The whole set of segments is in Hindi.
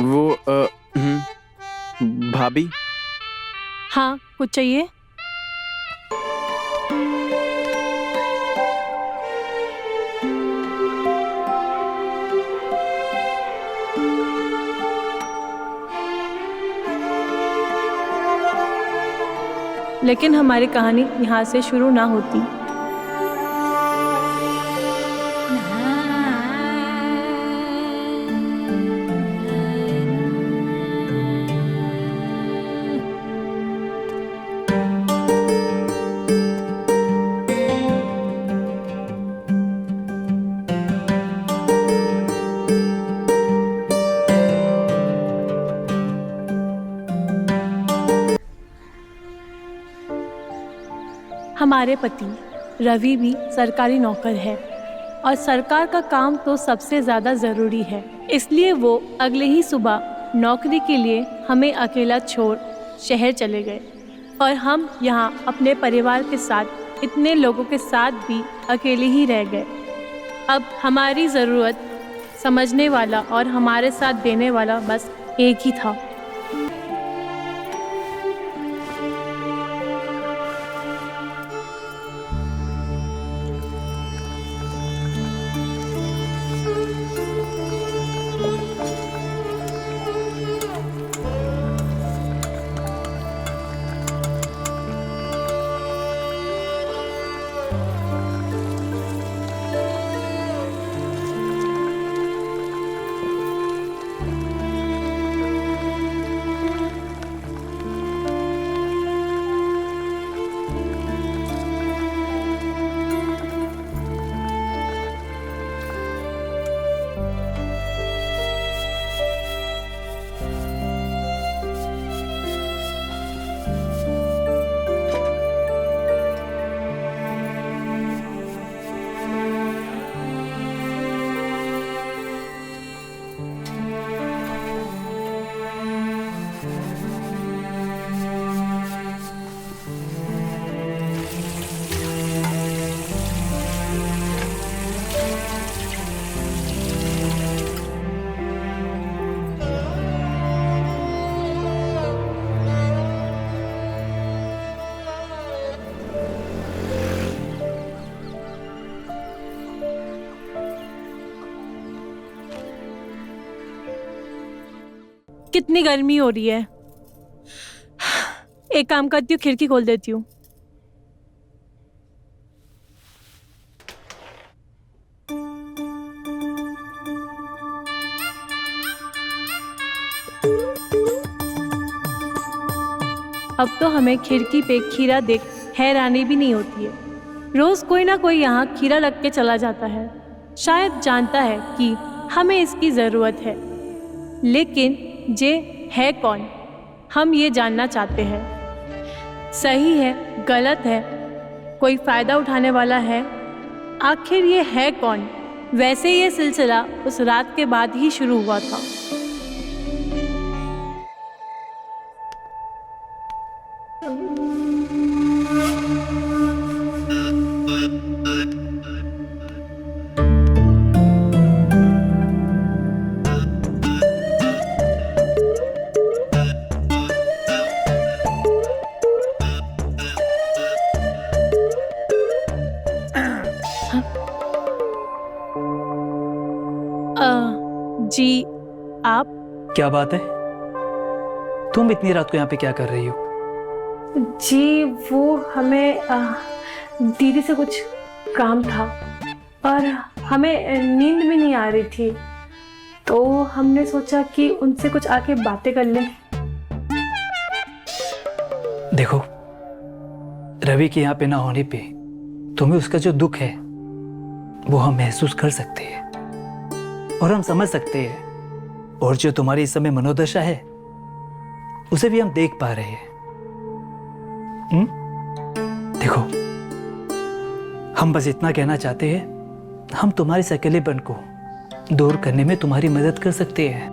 वो भाभी। हाँ, कुछ चाहिए? लेकिन हमारी कहानी यहाँ से शुरू ना होती। हमारे पति रवि भी सरकारी नौकर है और सरकार का काम तो सबसे ज़्यादा ज़रूरी है, इसलिए वो अगले ही सुबह नौकरी के लिए हमें अकेला छोड़ शहर चले गए और हम यहाँ अपने परिवार के साथ इतने लोगों के साथ भी अकेले ही रह गए। अब हमारी ज़रूरत समझने वाला और हमारे साथ देने वाला बस एक ही था। कितनी गर्मी हो रही है। एक काम करती हूँ, खिड़की खोल देती हूँ। अब तो हमें खिड़की पे खीरा देख हैरानी भी नहीं होती है। रोज कोई ना कोई यहाँ खीरा रख के चला जाता है, शायद जानता है कि हमें इसकी ज़रूरत है। लेकिन ये है कौन, हम ये जानना चाहते हैं। सही है, गलत है, कोई फ़ायदा उठाने वाला है, आखिर ये है कौन। वैसे ये सिलसिला उस रात के बाद ही शुरू हुआ था। जी आप? क्या बात है, तुम इतनी रात को यहाँ पे क्या कर रही हो? जी वो हमें दीदी से कुछ काम था और हमें नींद भी नहीं आ रही थी, तो हमने सोचा कि उनसे कुछ आके बातें कर लें। देखो, रवि के यहाँ पे ना होने पे तुम्हें उसका जो दुख है वो हम महसूस कर सकते हैं और हम समझ सकते हैं, और जो तुम्हारी इस समय मनोदशा है उसे भी हम देख पा रहे हैं। देखो, हम बस इतना कहना चाहते हैं, हम तुम्हारे इस अकेलेपन को दूर करने में तुम्हारी मदद कर सकते हैं।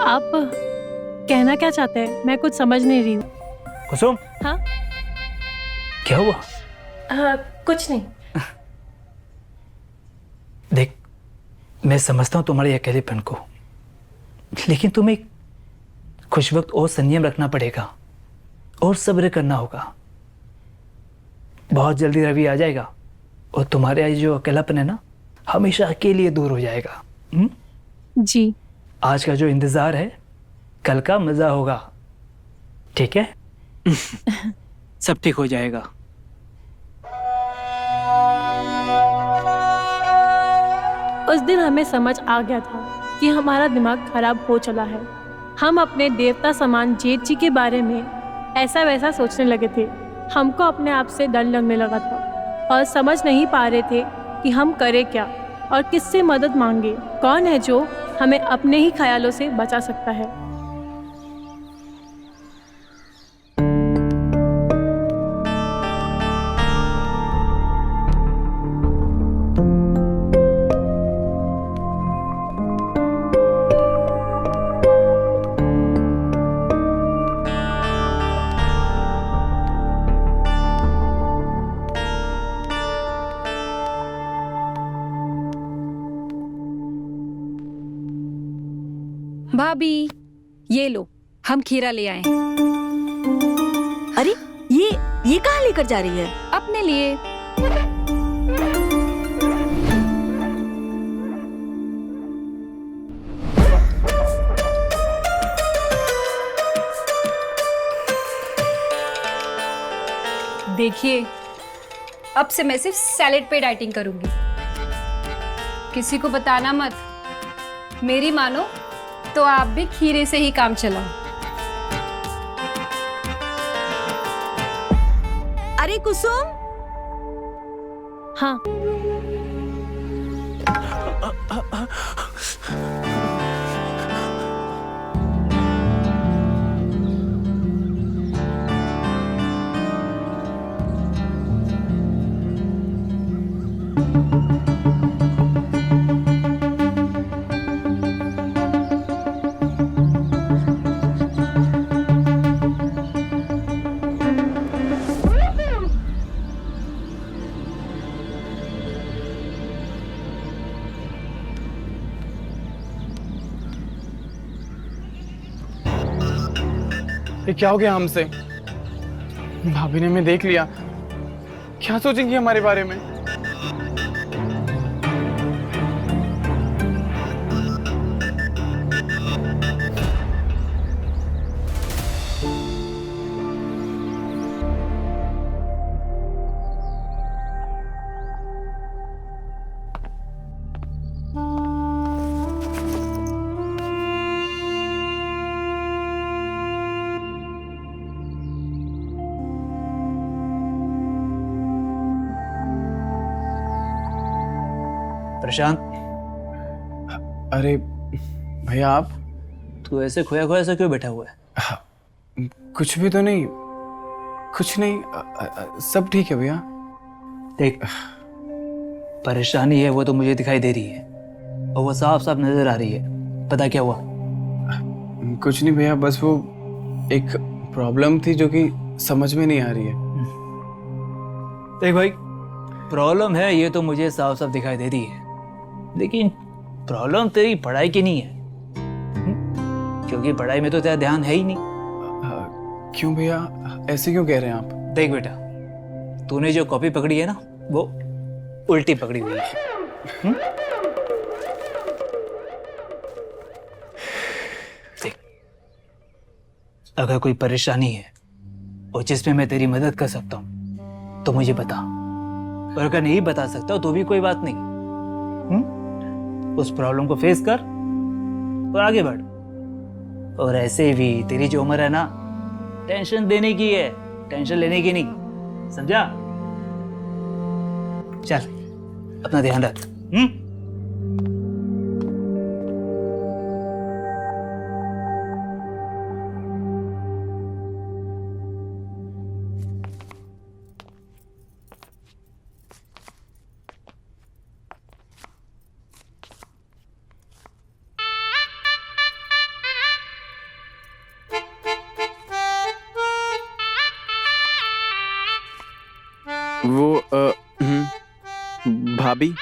आप कहना क्या चाहते हैं? मैं कुछ समझ नहीं रही हूँ। कुसुम। हाँ? क्या हुआ? कुछ नहीं। देख, मैं समझता हूँ तुम्हारे अकेलेपन को, लेकिन तुम्हें कुछ वक्त और संयम रखना पड़ेगा और सब्र करना होगा। बहुत जल्दी रवि आ जाएगा और तुम्हारे जो अकेलापन है ना, हमेशा के लिए दूर हो जाएगा। जी। आज का जो इंतजार है, कल का मजा होगा, ठीक है? सब ठीक हो जाएगा। उस दिन हमें समझ आ गया था कि हमारा दिमाग खराब हो चला है। हम अपने देवता समान जेठ जी के बारे में ऐसा वैसा सोचने लगे थे। हमको अपने आप से डर लगने लगा था और समझ नहीं पा रहे थे कि हम करें क्या और किससे मदद मांगे। कौन है जो हमें अपने ही ख्यालों से बचा सकता है। भाभी, ये लो, हम खीरा ले आए हैं। अरे ये कहाँ लेकर जा रही है? अपने लिए। देखिए, अब से मैं सिर्फ सैलेड पे डाइटिंग करूंगी। किसी को बताना मत। मेरी मानो तो आप भी खीरे से ही काम चलाओ। अरे कुसुम। हाँ। ये क्या हो गया हमसे? भाभी ने हमें देख लिया, क्या सोचेंगी हमारे बारे में? प्रशांत, अरे भैया, आप तू ऐसे खोया खोया सा क्यों बैठा हुआ है? कुछ भी तो नहीं, कुछ नहीं, सब ठीक है भैया। देख, परेशानी है वो तो मुझे दिखाई दे रही है और वो साफ साफ नजर आ रही है। पता क्या हुआ? कुछ नहीं भैया, बस वो एक प्रॉब्लम थी जो कि समझ में नहीं आ रही है। देख भाई, प्रॉब्लम है ये तो मुझे साफ साफ दिखाई दे रही है, लेकिन प्रॉब्लम तेरी पढ़ाई की नहीं है। क्योंकि पढ़ाई में तो तेरा ध्यान है ही नहीं। क्यों भैया, ऐसे क्यों कह रहे हैं आप? देख बेटा, तूने जो कॉपी पकड़ी है ना, वो उल्टी पकड़ी हुई है। देख, अगर कोई परेशानी है और जिसमें मैं तेरी मदद कर सकता हूं तो मुझे बता, और अगर नहीं बता सकता तो भी कोई बात नहीं। उस प्रॉब्लम को फेस कर और आगे बढ़। और ऐसे भी तेरी जो उम्र है ना, टेंशन देने की है, टेंशन लेने की नहीं, समझा? चल, अपना ध्यान रख। वो भाभी,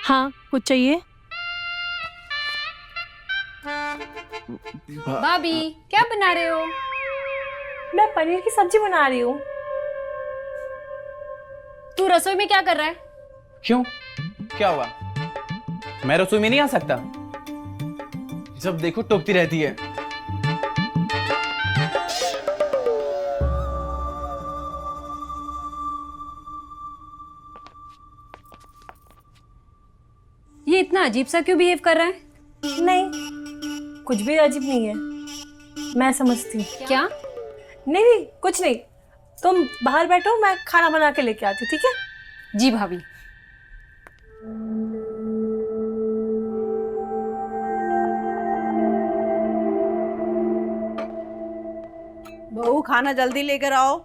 हाँ, कुछ चाहिए? भाभी क्या बना रहे हो? मैं पनीर की सब्जी बना रही हूँ। तू रसोई में क्या कर रहा है? क्यों, क्या हुआ? मैं रसोई में नहीं आ सकता? जब देखो टोकती रहती है। ये इतना अजीब सा क्यों बिहेव कर रहा है? नहीं, कुछ भी अजीब नहीं है, मैं समझती हूँ। क्या? नहीं नहीं, कुछ नहीं। तुम बाहर बैठो, मैं खाना बना के लेके आती हूँ, ठीक है? जी भाभी। बहू खाना जल्दी लेकर आओ।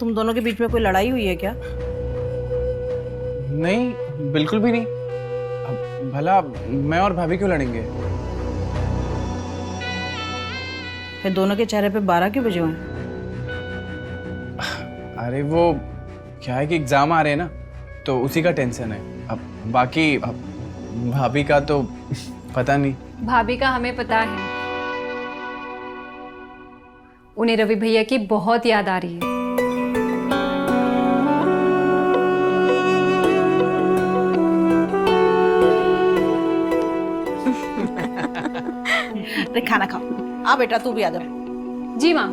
तुम दोनों के बीच में कोई लड़ाई हुई है क्या? नहीं, बिल्कुल भी नहीं। अब भला मैं और भाभी क्यों लड़ेंगे? फिर दोनों के चेहरे पे 12 क्यों बजे हुए? अरे वो क्या है कि एग्जाम आ रहे हैं ना, तो उसी का टेंशन है। अब बाकी भाभी का तो पता नहीं। भाभी का हमें पता है, उन्हें रवि भैया की बहुत याद आ रही है। अरे खाना खाओ। आ बेटा, तू भी आ जा। जी माँ।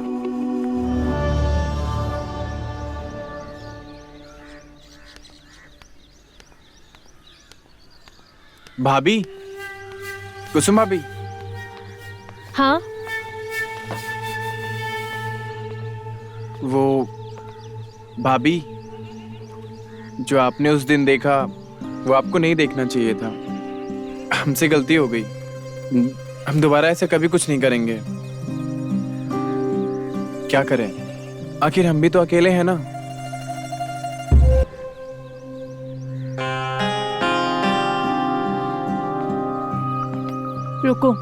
भाभी, कुसुम भाभी। हाँ, वो भाभी, जो आपने उस दिन देखा वो आपको नहीं देखना चाहिए था। हमसे गलती हो गई। हम दोबारा ऐसा कभी कुछ नहीं करेंगे। क्या करें, आखिर हम भी तो अकेले हैं ना। रुको,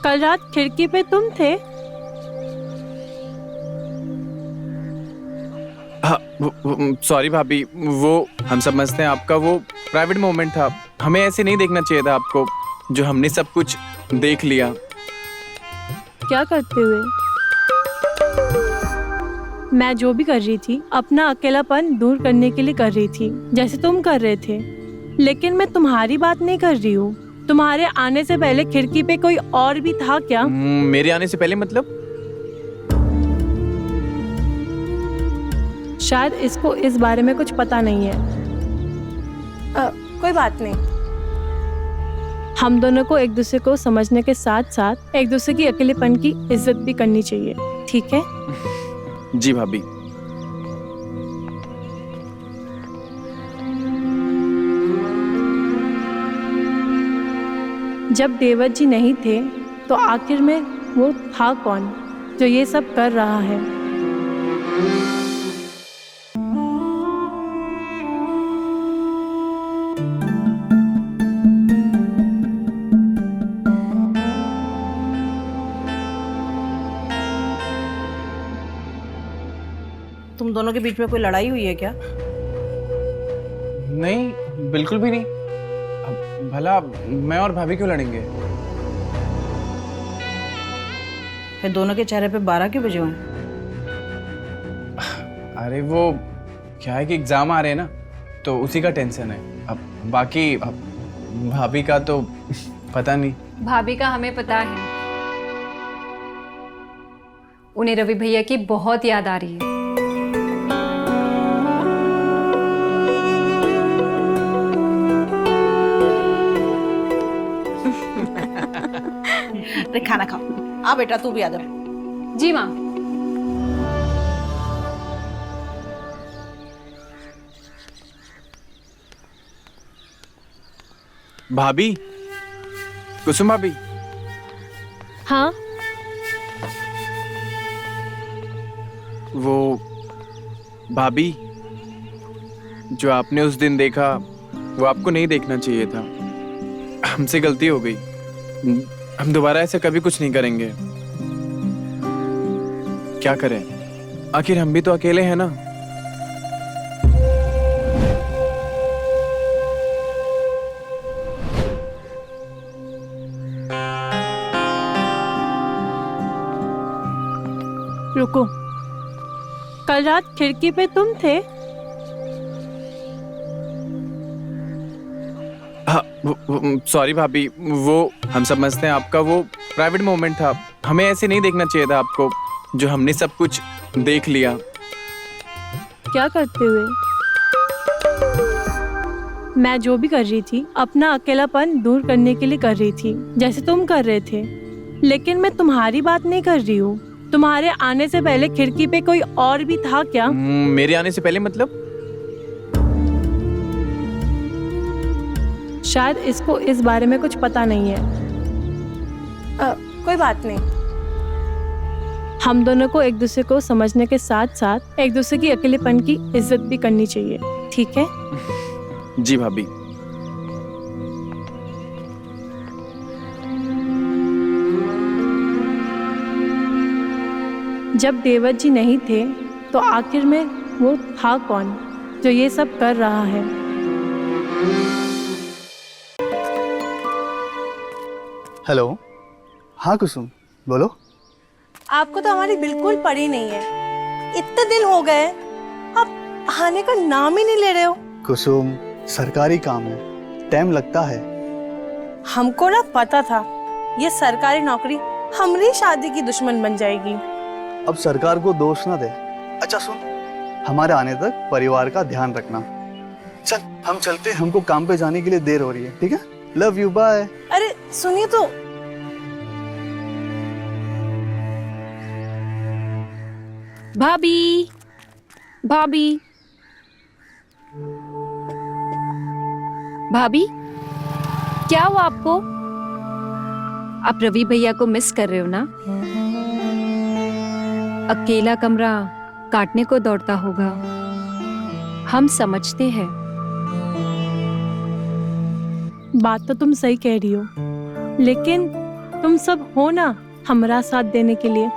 कल रात खिड़की पे तुम थे? सॉरी भाभी, वो हम समझते हैं आपका वो प्राइवेट मोमेंट था। हमें ऐसे नहीं देखना चाहिए था आपको, जो हमने सब कुछ देख लिया। क्या करते हुए? मैं जो भी कर रही थी अपना अकेलापन दूर करने के लिए कर रही थी, जैसे तुम कर रहे थे। लेकिन मैं तुम्हारी बात नहीं कर रही हूँ। तुम्हारे आने से पहले खिड़की पे कोई और भी था क्या? मेरे आने से पहले मतलब? शायद इसको इस बारे में कुछ पता नहीं है। कोई बात नहीं। हम दोनों को एक दूसरे को समझने के साथ साथ एक दूसरे की अकेलेपन की इज्जत भी करनी चाहिए, ठीक है? जी भाभी। जब देवत जी नहीं थे तो आखिर में वो था कौन जो ये सब कर रहा है? तुम दोनों के बीच में कोई लड़ाई हुई है क्या? नहीं, बिल्कुल भी नहीं। अब भला मैं और भाभी क्यों लड़ेंगे? फिर दोनों के चेहरे पे 12 क्यों बजे हुए? अरे वो क्या है कि एग्जाम आ रहे हैं ना, तो उसी का टेंशन है। अब बाकी भाभी का तो पता नहीं। भाभी का हमें पता है, उन्हें रवि भैया की बहुत याद आ रही है। अरे खाना खाओ। आ बेटा, तू भी आ जा। जी माँ। भाभी, कुसुम भाभी, हाँ, वो भाभी, जो आपने उस दिन देखा वो आपको नहीं देखना चाहिए था। हमसे गलती हो गई। हम दोबारा ऐसा कभी कुछ नहीं करेंगे। क्या करें, आखिर हम भी तो अकेले हैं ना। रुको, कल रात खिड़की पे तुम थे? हाँ, सॉरी भाभी, वो हम समझते हैं आपका वो प्राइवेट मोमेंट था। हमें ऐसे नहीं देखना चाहिए था आपको, जो हमने सब कुछ देख लिया। क्या करते हुए? मैं जो भी कर रही थी अपना अकेलापन दूर करने के लिए कर रही थी, जैसे तुम कर रहे थे। लेकिन मैं तुम्हारी बात नहीं कर रही हूँ। तुम्हारे आने से पहले खिड़की पे कोई और भी था क्या? मेरे आने से पहले मतलब? शायद इसको इस बारे में कुछ पता नहीं है। कोई बात नहीं। हम दोनों को एक दूसरे को समझने के साथ साथ एक दूसरे की अकेलेपन की इज्जत भी करनी चाहिए, ठीक है? जी भाभी। जब देवत जी नहीं थे तो आखिर में वो था कौन जो ये सब कर रहा है? हेलो, हाँ कुसुम, बोलो। आपको तो हमारी बिल्कुल पड़ी नहीं है। इतने दिन हो गए, आप आने का नाम ही नहीं ले रहे हो। कुसुम, सरकारी काम है, टाइम लगता है। हमको ना पता था ये सरकारी नौकरी हमारी शादी की दुश्मन बन जाएगी। अब सरकार को दोष ना दे। अच्छा सुन, हमारे आने तक परिवार का ध्यान रखना। चल हम चलते, हमको काम पे जाने के लिए देर हो रही है, ठीक है? Love you, bye. अरे सुनिए तो, भाभी, भाभी, भाभी, क्या हुआ आपको? आप रवि भैया को मिस कर रहे हो ना? अकेला कमरा काटने को दौड़ता होगा, हम समझते हैं। बात तो तुम सही कह रही हो, लेकिन तुम सब हो ना हमारा साथ देने के लिए।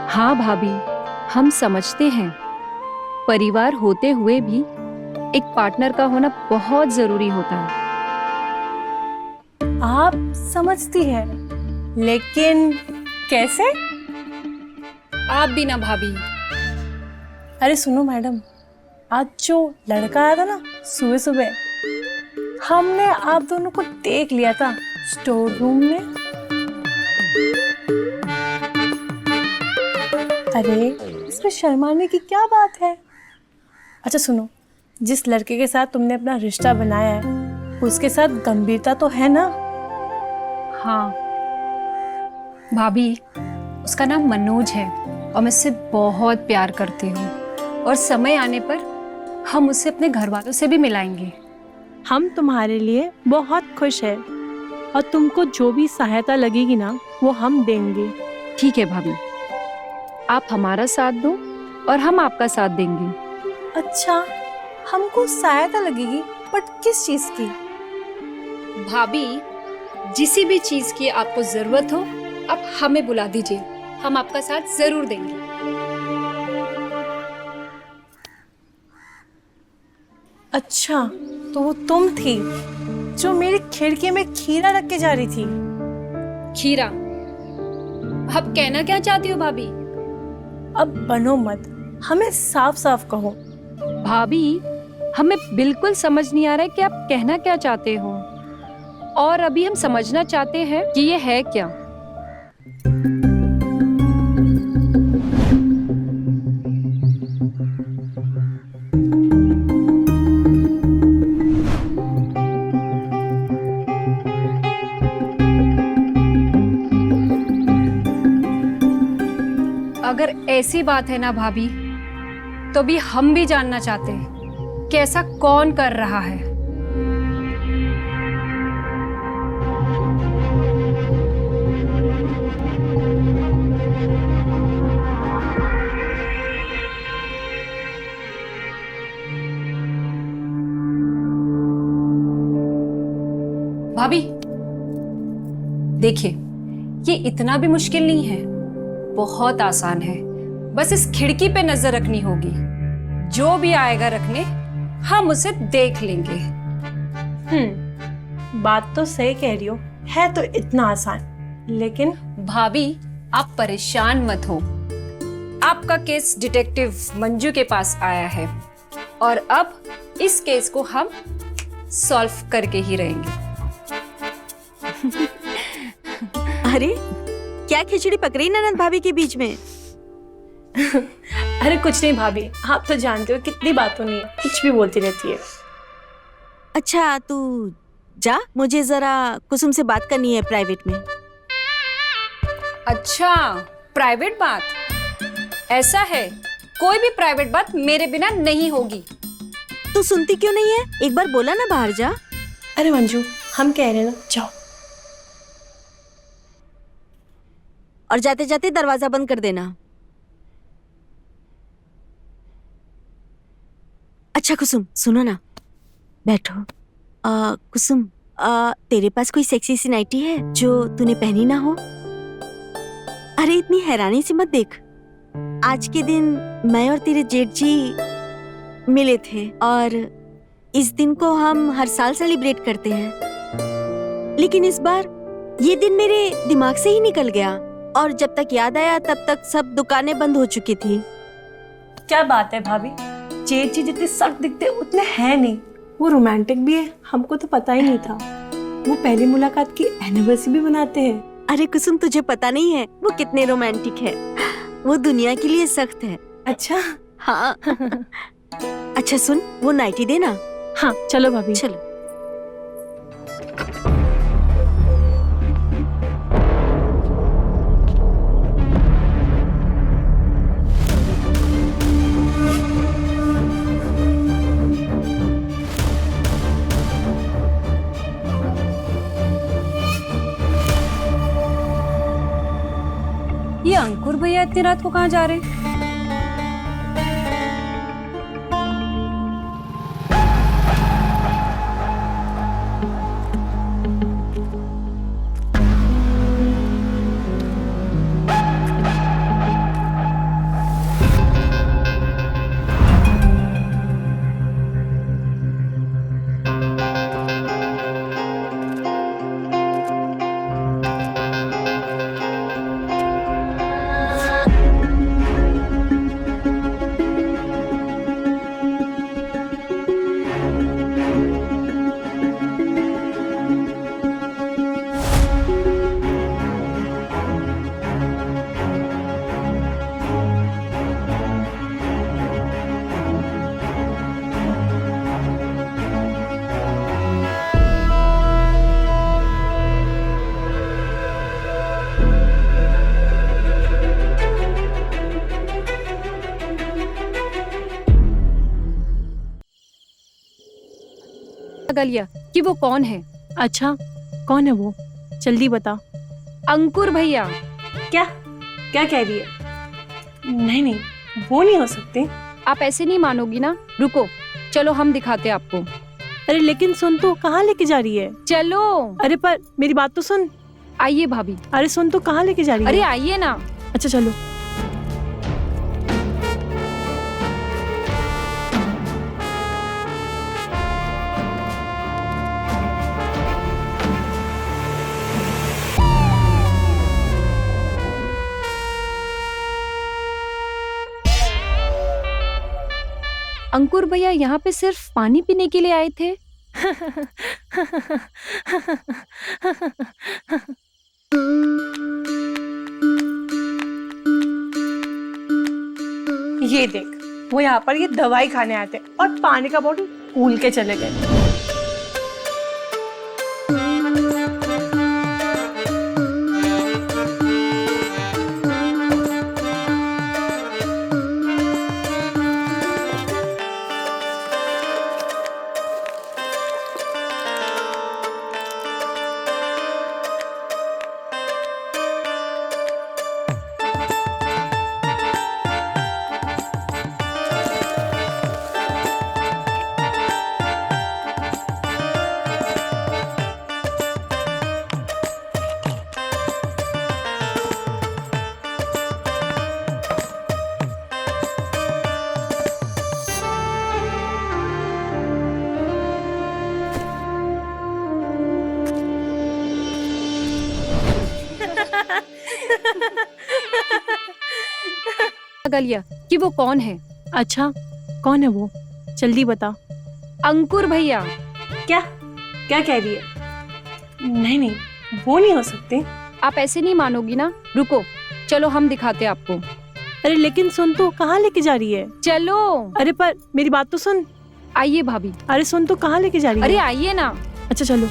हाँ भाभी, हम समझते हैं। परिवार होते हुए भी एक पार्टनर का होना बहुत जरूरी होता है। आप समझती है, लेकिन कैसे? आप भी ना भाभी। अरे सुनो मैडम, आज जो लड़का आया था ना सुबह सुबह, हमने आप दोनों को देख लिया था स्टोर रूम में। अरे इसमें शर्माने की क्या बात है? अच्छा सुनो, जिस लड़के के साथ तुमने अपना रिश्ता बनाया है उसके साथ गंभीरता तो है ना? हाँ भाभी, उसका नाम मनोज है और मैं उससे बहुत प्यार करती हूँ, और समय आने पर हम उसे अपने घर वालों से भी मिलाएंगे। हम तुम्हारे लिए बहुत खुश है और तुमको जो भी सहायता लगेगी ना वो हम देंगे। ठीक है भाभी, आप हमारा साथ दो और हम आपका साथ देंगे। अच्छा, हमको सहायता लगेगी, बट किस चीज की? भाभी, जिसी भी चीज की आपको जरूरत हो आप हमें बुला दीजिए, हम आपका साथ जरूर देंगे। अच्छा, तो वो तुम थी जो मेरी खिड़की में खीरा रख के जा रही थी? खीरा? आप कहना क्या चाहती हो भाभी? अब बनो मत, हमें साफ साफ कहो। भाभी, हमें बिल्कुल समझ नहीं आ रहा है कि आप कहना क्या चाहते हो, और अभी हम समझना चाहते हैं कि ये है क्या। अगर ऐसी बात है ना भाभी, तो भी हम भी जानना चाहते हैं कि ऐसा कौन कर रहा है। भाभी देखिए, ये इतना भी मुश्किल नहीं है, बहुत आसान है। बस इस खिड़की पे नजर रखनी होगी, जो भी आएगा रखने हम उसे देख लेंगे। बात तो सही कह रही हो, है तो इतना आसान, लेकिन भाभी आप परेशान मत हो, आपका केस डिटेक्टिव मंजू के पास आया है और अब इस केस को हम सॉल्व करके ही रहेंगे। अरे क्या खिचड़ी पक रही ननद भाभी के बीच में? अरे कुछ नहीं भाभी, आप तो जानते हो कितनी बातों नहीं है, कुछ भी बोलती रहती है। अच्छा तू जा, मुझे जरा कुसुम से बात करनी है प्राइवेट में। अच्छा प्राइवेट बात, ऐसा है कोई भी प्राइवेट बात मेरे बिना नहीं होगी। तू सुनती क्यों नहीं है? एक बार बोला ना बाहर जा। अरे मंजू, हम कह रहे हैं ना, जाओ। और जाते जाते दरवाजा बंद कर देना। अच्छा कुसुम सुनो ना, बैठो। कुसुम, तेरे पास कोई सेक्सी सी नाइटी है जो तूने पहनी ना हो? अरे इतनी हैरानी से मत देख। आज के दिन मैं और तेरे जेठ जी मिले थे और इस दिन को हम हर साल सेलिब्रेट करते हैं, लेकिन इस बार ये दिन मेरे दिमाग से ही निकल गया और जब तक याद आया तब तक सब दुकानें बंद हो चुकी थी। क्या बात है भाभी, जेठ जी जितने सख्त दिखते उतने हैं नहीं, वो रोमांटिक भी है, हमको तो पता ही नहीं था। वो पहली मुलाकात की एनिवर्सरी भी मनाते हैं। अरे कुसुम तुझे पता नहीं है वो कितने रोमांटिक है, वो दुनिया के लिए सख्त है। अच्छा हाँ। अच्छा सुन, वो नाइटी देना। हाँ चलो भाभी। चलो। ये अंकुर भैया इतनी रात को कहाँ जा रहे हैं? गलिया कि वो कौन है? अच्छा कौन है वो, जल्दी बता। अंकुर भैया। क्या क्या कह रही है? नहीं नहीं, वो नहीं हो सकते। आप ऐसे नहीं मानोगी ना, रुको चलो हम दिखाते हैं आपको। अरे लेकिन सुन, तो कहाँ लेके जा रही है? चलो। अरे पर मेरी बात तो सुन। आइए भाभी। अरे सुन, तो कहाँ लेके जा रही है? अरे आइए ना। अच्छा चलो। अंकुर भैया यहाँ पे सिर्फ पानी पीने के लिए आए थे? ये देख, वो यहाँ पर ये दवाई खाने आए थे और पानी का बॉटल भूल के चले गए। लगा लिया कि वो कौन है। अच्छा, कौन है वो? जल्दी बता। अंकुर भैया। क्या क्या कह रही है? नहीं नहीं, वो नहीं हो सकते। आप ऐसे नहीं मानोगी ना, रुको, चलो हम दिखाते हैं आपको। अरे लेकिन सुन तो, कहाँ लेके जा रही है? चलो। अरे पर मेरी बात तो सुन। आइए भाभी। अरे सुन तो, कहाँ लेके जा रही अरे है? आइए ना। अच्छा चलो।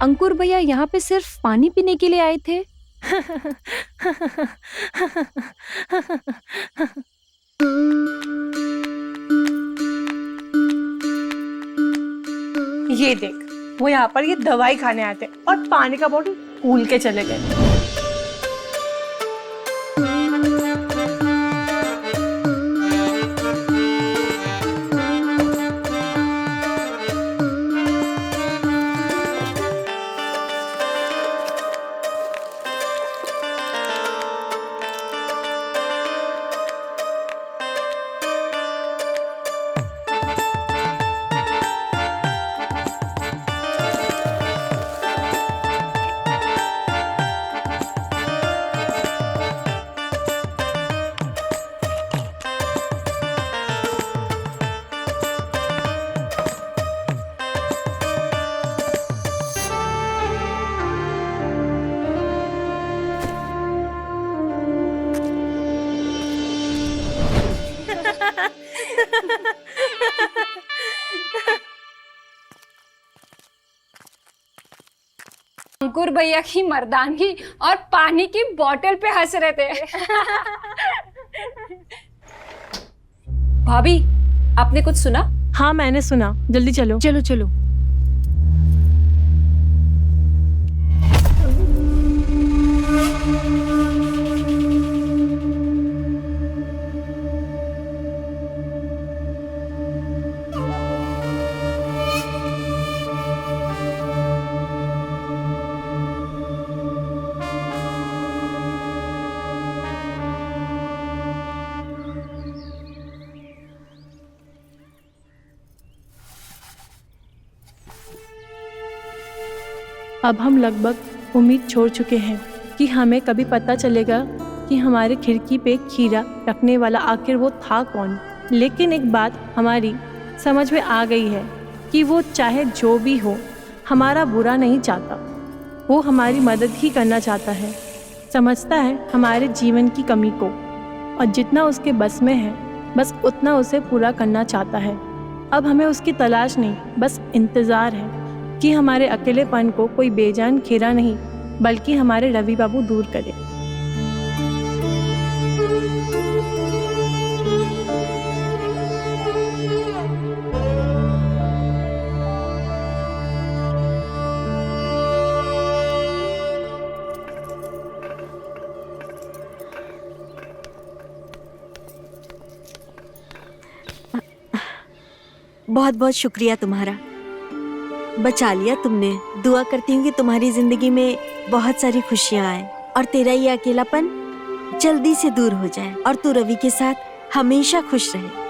अंकुर भैया यहाँ पे सिर्फ पानी पीने के लिए आए थे? ये देख, वो यहाँ पर ये दवाई खाने आते हैं और पानी का बॉटल भूल के चले गए। अंकुर भैया की मर्दानगी और पानी की बोतल पे हंस रहे थे। भाभी, आपने कुछ सुना? हाँ मैंने सुना, जल्दी चलो। चलो चलो। अब हम लगभग उम्मीद छोड़ चुके हैं कि हमें कभी पता चलेगा कि हमारे खिड़की पे खीरा रखने वाला आखिर वो था कौन। लेकिन एक बात हमारी समझ में आ गई है कि वो चाहे जो भी हो हमारा बुरा नहीं चाहता, वो हमारी मदद ही करना चाहता है। समझता है हमारे जीवन की कमी को और जितना उसके बस में है बस उतना उसे पूरा करना चाहता है। अब हमें उसकी तलाश नहीं, बस इंतज़ार है कि हमारे अकेलेपन को कोई बेजान खीरा नहीं बल्कि हमारे रवि बाबू दूर करे। बहुत बहुत शुक्रिया तुम्हारा, बचा लिया तुमने। दुआ करती हूँ कि तुम्हारी जिंदगी में बहुत सारी खुशियाँ आए और तेरा ये अकेलापन जल्दी से दूर हो जाए और तू रवि के साथ हमेशा खुश रहे।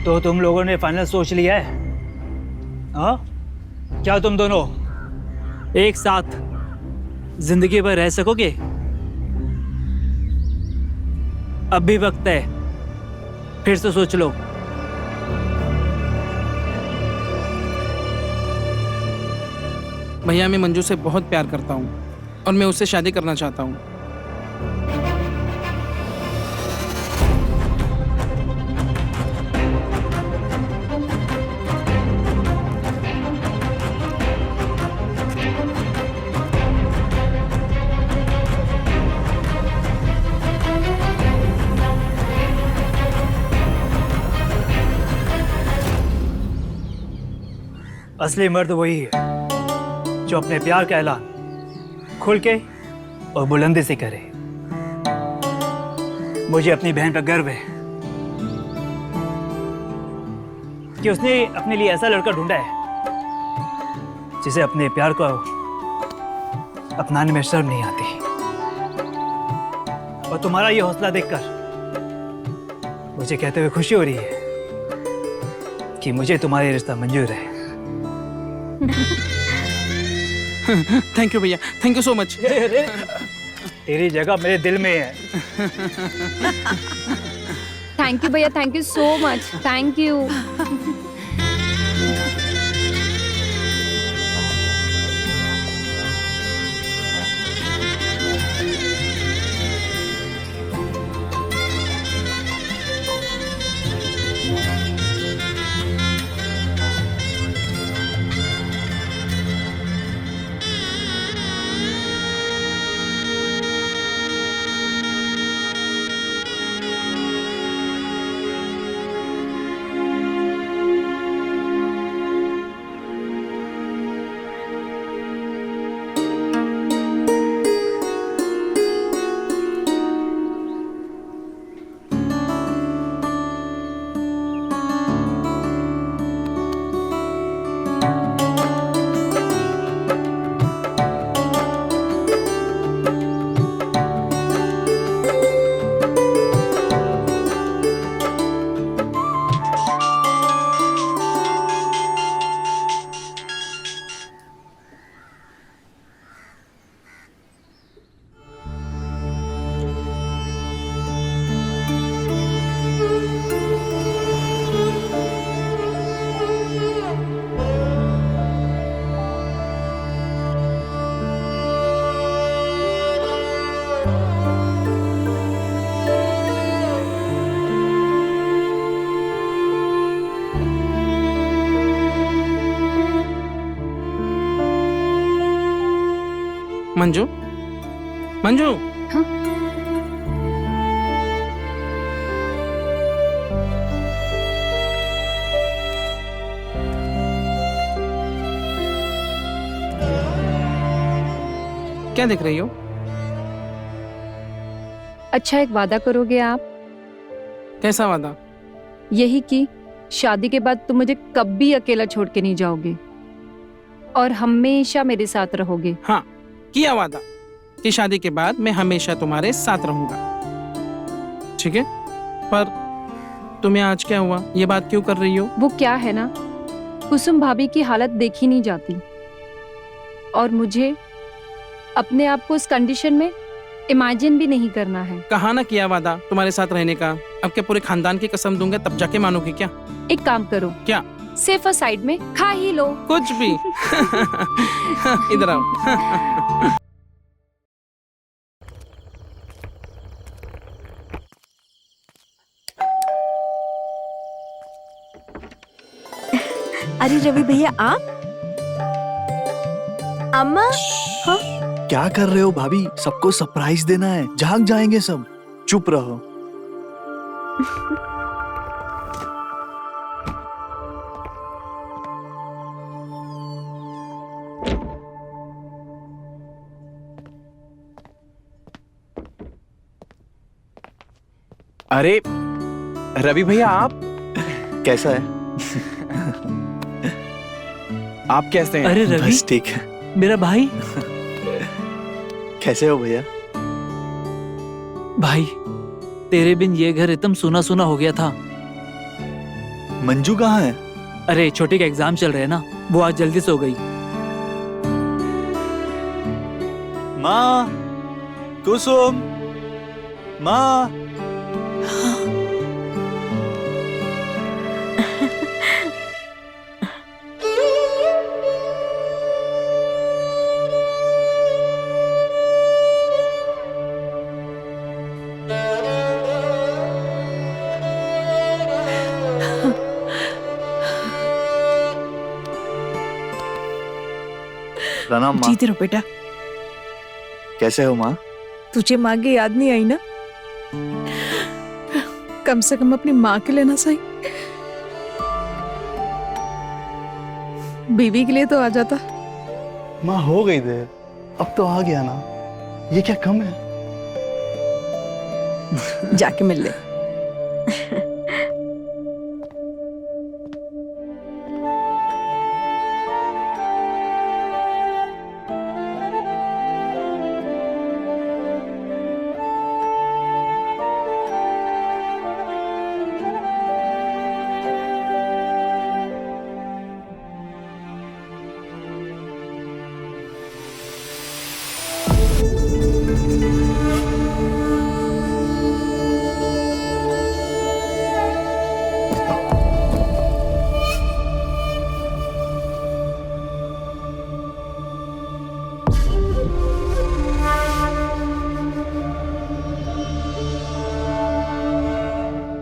तो तुम लोगों ने फाइनल सोच लिया है? हाँ, क्या तुम दोनों एक साथ जिंदगी भर रह सकोगे? अब भी वक्त है, फिर से सोच लो। भैया मैं मंजू से बहुत प्यार करता हूँ और मैं उससे शादी करना चाहता हूँ। असली मर्द वही है जो अपने प्यार का ऐलान खुल के और बुलंदी से करे। मुझे अपनी बहन पर गर्व है कि उसने अपने लिए ऐसा लड़का ढूंढा है जिसे अपने प्यार को अपनाने में शर्म नहीं आती। और तुम्हारा ये हौसला देखकर मुझे कहते हुए खुशी हो रही है कि मुझे तुम्हारी रिश्ता मंजूर है। थैंक यू भैया, थैंक यू सो मच। तेरी जगह मेरे दिल में है। थैंक यू भैया, thank you so much, thank you. Manju, Manju. हाँ? क्या देख रही हो? अच्छा, एक वादा करोगे आप? कैसा वादा? यही कि शादी के बाद तुम मुझे कभी अकेला छोड़ के नहीं जाओगे और हमेशा मेरे साथ रहोगे। हाँ, किया वादा कि शादी के बाद मैं हमेशा तुम्हारे साथ रहूंगा। ठीक है? पर तुम्हें आज क्या हुआ? ये बात क्यों कर रही हो? वो क्या है ना, कुसुम भाभी की हालत देखी नहीं जाती और मुझे अपने आप को उस कंडीशन में इमेजिन भी नहीं करना है। कहा ना किया वादा तुम्हारे साथ रहने का। अब क्या पूरे खानदान की कसम दूंगा तब जाके मानोगी क्या? एक काम करो, क्या? सेफर साइड में खा ही लो। कुछ भी। इधर आओ। अरे रवि भैया, आप? अम्मा? हाँ? क्या कर रहे हो भाभी? सबको सरप्राइज देना है, जाग जाएंगे सब। चुप रहो। अरे रवि भैया, आप कैसा है? आप कैसे हैं? अरे रवि, बस ठीक है। मेरा भाई। कैसे हो भैया? भाई, तेरे बिन ये घर एकदम सूना सूना हो गया था। मंजू कहाँ है? अरे छोटी का एग्जाम चल रहे हैं ना, वो आज जल्दी सो गई। माँ, कुसुम, माँ। प्रणाम माँ। जीते रहो बेटा। कैसे हो माँ? तुझे माँ की याद नहीं आई ना? कम से कम अपनी माँ के लेना सही। बीवी के लिए तो आ जाता। माँ हो गई देर, अब तो आ गया ना, ये क्या कम है? जाके मिल ले।